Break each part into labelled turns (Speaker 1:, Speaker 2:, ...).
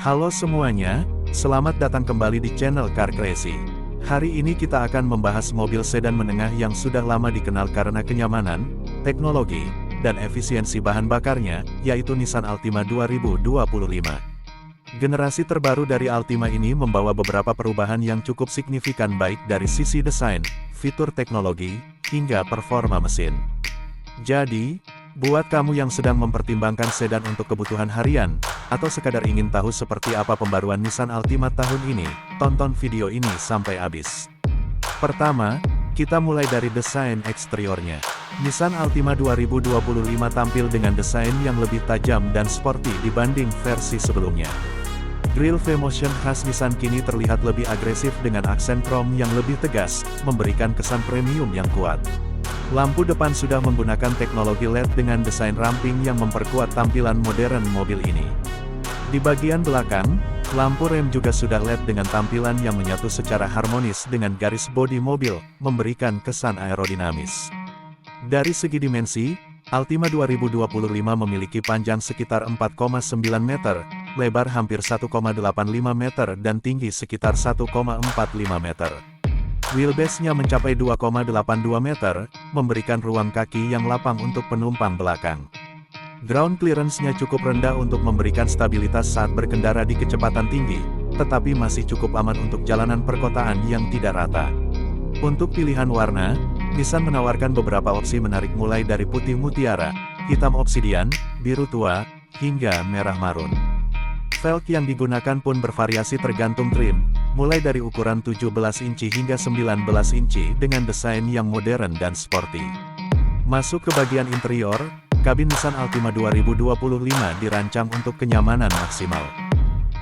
Speaker 1: Halo semuanya, selamat datang kembali di channel Car Crazy. Hari ini kita akan membahas mobil sedan menengah yang sudah lama dikenal karena kenyamanan, teknologi, dan efisiensi bahan bakarnya, yaitu Nissan Altima 2025. Generasi terbaru dari Altima ini membawa beberapa perubahan yang cukup signifikan baik dari sisi desain, fitur teknologi, hingga performa mesin. Jadi, buat kamu yang sedang mempertimbangkan sedan untuk kebutuhan harian, atau sekadar ingin tahu seperti apa pembaruan Nissan Altima tahun ini, tonton video ini sampai habis. Pertama, kita mulai dari desain eksteriornya. Nissan Altima 2025 tampil dengan desain yang lebih tajam dan sporty dibanding versi sebelumnya. Grille V-Motion khas Nissan kini terlihat lebih agresif dengan aksen krom yang lebih tegas, memberikan kesan premium yang kuat. Lampu depan sudah menggunakan teknologi LED dengan desain ramping yang memperkuat tampilan modern mobil ini. Di bagian belakang, lampu rem juga sudah LED dengan tampilan yang menyatu secara harmonis dengan garis bodi mobil, memberikan kesan aerodinamis. Dari segi dimensi, Altima 2025 memiliki panjang sekitar 4,9 meter, lebar hampir 1,85 meter dan tinggi sekitar 1,45 meter. Wheelbase-nya mencapai 2,82 meter, memberikan ruang kaki yang lapang untuk penumpang belakang. Ground clearance-nya cukup rendah untuk memberikan stabilitas saat berkendara di kecepatan tinggi, tetapi masih cukup aman untuk jalanan perkotaan yang tidak rata. Untuk pilihan warna, Nissan menawarkan beberapa opsi menarik mulai dari putih mutiara, hitam obsidian, biru tua, hingga merah marun. Velg yang digunakan pun bervariasi tergantung trim, mulai dari ukuran 17 inci hingga 19 inci dengan desain yang modern dan sporty. Masuk ke bagian interior, kabin Nissan Altima 2025 dirancang untuk kenyamanan maksimal.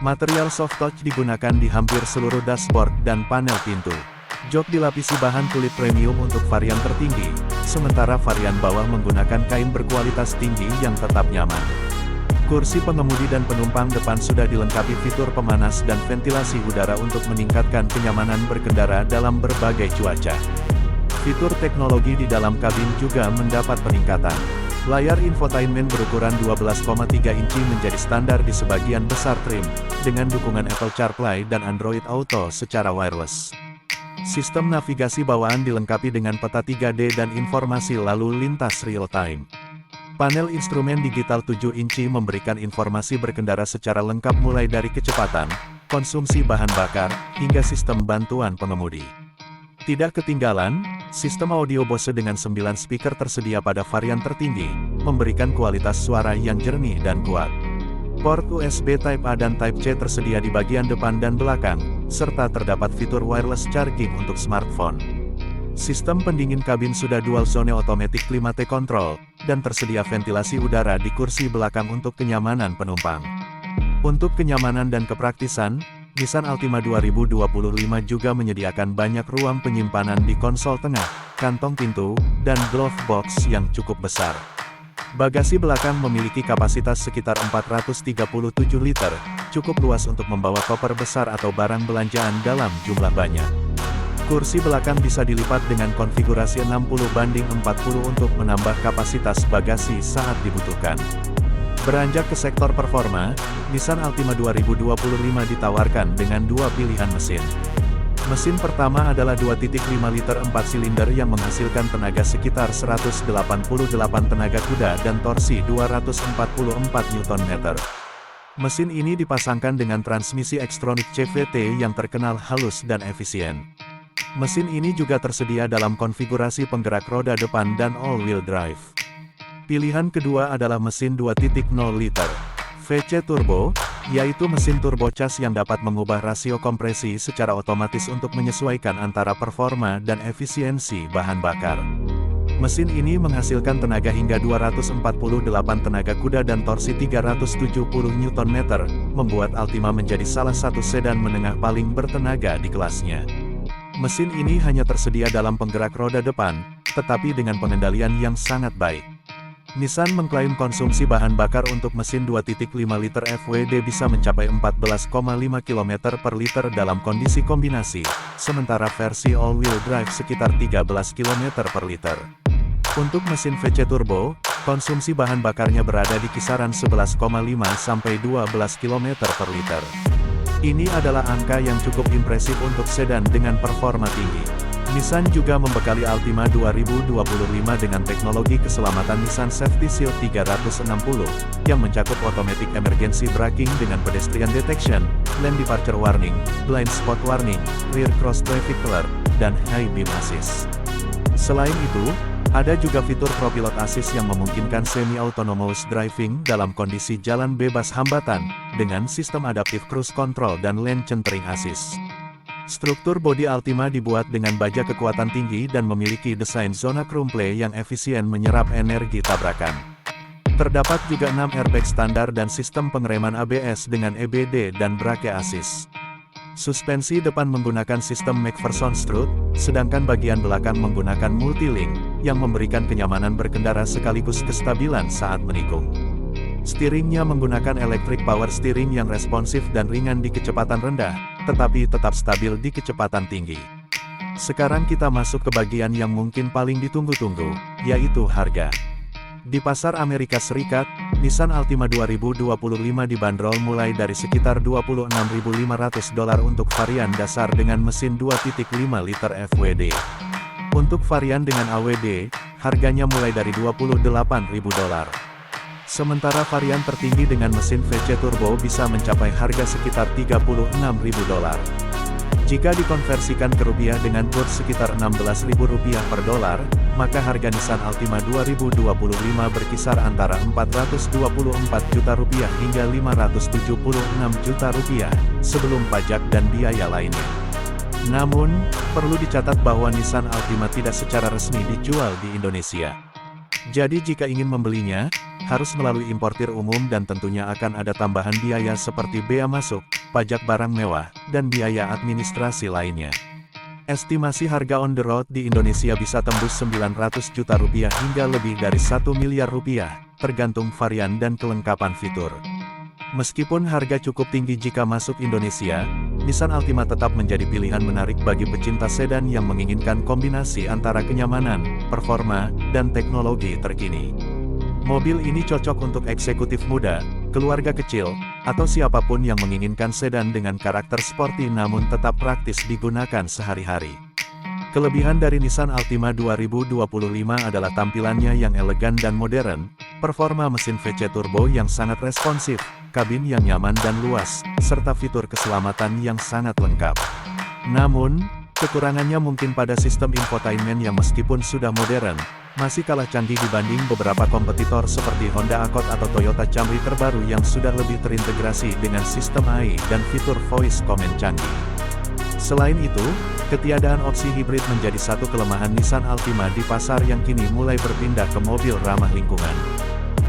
Speaker 1: Material soft touch digunakan di hampir seluruh dashboard dan panel pintu. Jok dilapisi bahan kulit premium untuk varian tertinggi, sementara varian bawah menggunakan kain berkualitas tinggi yang tetap nyaman. Kursi pengemudi dan penumpang depan sudah dilengkapi fitur pemanas dan ventilasi udara untuk meningkatkan kenyamanan berkendara dalam berbagai cuaca. Fitur teknologi di dalam kabin juga mendapat peningkatan. Layar infotainment berukuran 12,3 inci menjadi standar di sebagian besar trim, dengan dukungan Apple CarPlay dan Android Auto secara wireless. Sistem navigasi bawaan dilengkapi dengan peta 3D dan informasi lalu lintas real-time. Panel instrumen digital 7 inci memberikan informasi berkendara secara lengkap mulai dari kecepatan, konsumsi bahan bakar, hingga sistem bantuan pengemudi. Tidak ketinggalan, sistem audio Bose dengan 9 speaker tersedia pada varian tertinggi, memberikan kualitas suara yang jernih dan kuat. Port USB Type A dan Type C tersedia di bagian depan dan belakang, serta terdapat fitur wireless charging untuk smartphone. Sistem pendingin kabin sudah dual zone automatic climate control, dan tersedia ventilasi udara di kursi belakang untuk kenyamanan penumpang. Untuk kenyamanan dan kepraktisan, Nissan Altima 2025 juga menyediakan banyak ruang penyimpanan di konsol tengah, kantong pintu, dan glove box yang cukup besar. Bagasi belakang memiliki kapasitas sekitar 437 liter, cukup luas untuk membawa koper besar atau barang belanjaan dalam jumlah banyak. Kursi belakang bisa dilipat dengan konfigurasi 60:40 untuk menambah kapasitas bagasi saat dibutuhkan. Beranjak ke sektor performa, Nissan Altima 2025 ditawarkan dengan dua pilihan mesin. Mesin pertama adalah 2.5 liter 4 silinder yang menghasilkan tenaga sekitar 188 tenaga kuda dan torsi 244 Nm. Mesin ini dipasangkan dengan transmisi Xtronic CVT yang terkenal halus dan efisien. Mesin ini juga tersedia dalam konfigurasi penggerak roda depan dan all-wheel drive. Pilihan kedua adalah mesin 2.0 liter VC Turbo, yaitu mesin turbocas yang dapat mengubah rasio kompresi secara otomatis untuk menyesuaikan antara performa dan efisiensi bahan bakar. Mesin ini menghasilkan tenaga hingga 248 tenaga kuda dan torsi 370 Nm, membuat Altima menjadi salah satu sedan menengah paling bertenaga di kelasnya. Mesin ini hanya tersedia dalam penggerak roda depan, tetapi dengan pengendalian yang sangat baik. Nissan mengklaim konsumsi bahan bakar untuk mesin 2.5 liter FWD bisa mencapai 14,5 km per liter dalam kondisi kombinasi, sementara versi all-wheel drive sekitar 13 km per liter. Untuk mesin VC Turbo, Konsumsi bahan bakarnya berada di kisaran 11,5 sampai 12 km per liter. Ini adalah angka yang cukup impresif untuk sedan dengan performa tinggi. Nissan juga membekali Altima 2025 dengan teknologi keselamatan Nissan Safety Shield 360, yang mencakup Automatic Emergency Braking dengan Pedestrian Detection, Lane Departure Warning, Blind Spot Warning, Rear Cross Traffic Alert, dan High Beam Assist. Selain itu, ada juga fitur ProPilot Assist yang memungkinkan semi-autonomous driving dalam kondisi jalan bebas hambatan, dengan sistem Adaptive Cruise Control dan Lane Centering Assist. Struktur bodi Altima dibuat dengan baja kekuatan tinggi dan memiliki desain zona crumple yang efisien menyerap energi tabrakan. Terdapat juga 6 airbag standar dan sistem pengereman ABS dengan EBD dan brake assist. Suspensi depan menggunakan sistem McPherson strut, sedangkan bagian belakang menggunakan multilink, yang memberikan kenyamanan berkendara sekaligus kestabilan saat menikung. Steeringnya menggunakan electric power steering yang responsif dan ringan di kecepatan rendah, tetapi tetap stabil di kecepatan tinggi. Sekarang kita masuk ke bagian yang mungkin paling ditunggu-tunggu, yaitu harga. Di pasar Amerika Serikat, Nissan Altima 2025 dibanderol mulai dari sekitar $26.500 untuk varian dasar dengan mesin 2.5 liter FWD. Untuk varian dengan AWD, harganya mulai dari $28.000. Sementara varian tertinggi dengan mesin VC Turbo bisa mencapai harga sekitar $36.000. Jika dikonversikan ke rupiah dengan kurs sekitar Rp16.000 per dolar, maka harga Nissan Altima 2025 berkisar antara Rp424 juta hingga Rp576 juta sebelum pajak dan biaya lainnya. Namun, perlu dicatat bahwa Nissan Altima tidak secara resmi dijual di Indonesia. Jadi jika ingin membelinya, harus melalui importir umum dan tentunya akan ada tambahan biaya seperti bea masuk, pajak barang mewah, dan biaya administrasi lainnya. Estimasi harga on the road di Indonesia bisa tembus Rp900 juta hingga lebih dari Rp1 miliar, tergantung varian dan kelengkapan fitur. Meskipun harga cukup tinggi jika masuk Indonesia, Nissan Altima tetap menjadi pilihan menarik bagi pecinta sedan yang menginginkan kombinasi antara kenyamanan, performa, dan teknologi terkini. Mobil ini cocok untuk eksekutif muda, keluarga kecil, atau siapapun yang menginginkan sedan dengan karakter sporty namun tetap praktis digunakan sehari-hari. Kelebihan dari Nissan Altima 2025 adalah tampilannya yang elegan dan modern, performa mesin VC Turbo yang sangat responsif, kabin yang nyaman dan luas, serta fitur keselamatan yang sangat lengkap. Namun, kekurangannya mungkin pada sistem infotainment yang meskipun sudah modern, masih kalah canggih dibanding beberapa kompetitor seperti Honda Accord atau Toyota Camry terbaru yang sudah lebih terintegrasi dengan sistem AI dan fitur voice command canggih. Selain itu, ketiadaan opsi hibrid menjadi satu kelemahan Nissan Altima di pasar yang kini mulai berpindah ke mobil ramah lingkungan.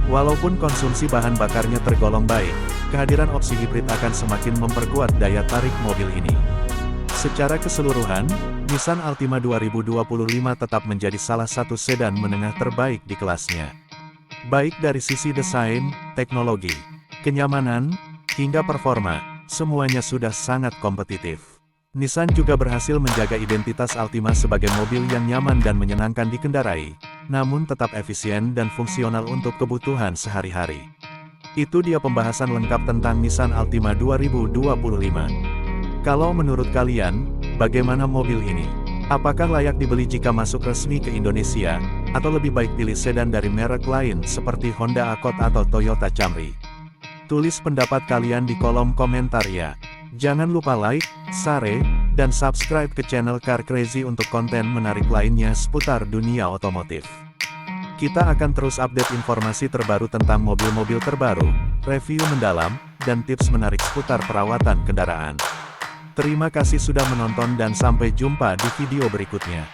Speaker 1: Walaupun konsumsi bahan bakarnya tergolong baik, kehadiran opsi hibrid akan semakin memperkuat daya tarik mobil ini. Secara keseluruhan, Nissan Altima 2025 tetap menjadi salah satu sedan menengah terbaik di kelasnya. Baik dari sisi desain, teknologi, kenyamanan, hingga performa, semuanya sudah sangat kompetitif. Nissan juga berhasil menjaga identitas Altima sebagai mobil yang nyaman dan menyenangkan dikendarai, namun tetap efisien dan fungsional untuk kebutuhan sehari-hari. Itu dia pembahasan lengkap tentang Nissan Altima 2025. Kalau menurut kalian, bagaimana mobil ini? Apakah layak dibeli jika masuk resmi ke Indonesia, atau lebih baik pilih sedan dari merek lain seperti Honda Accord atau Toyota Camry? Tulis pendapat kalian di kolom komentar ya. Jangan lupa like, share, dan subscribe ke channel Car Crazy untuk konten menarik lainnya seputar dunia otomotif. Kita akan terus update informasi terbaru tentang mobil-mobil terbaru, review mendalam, dan tips menarik seputar perawatan kendaraan. Terima kasih sudah menonton dan sampai jumpa di video berikutnya.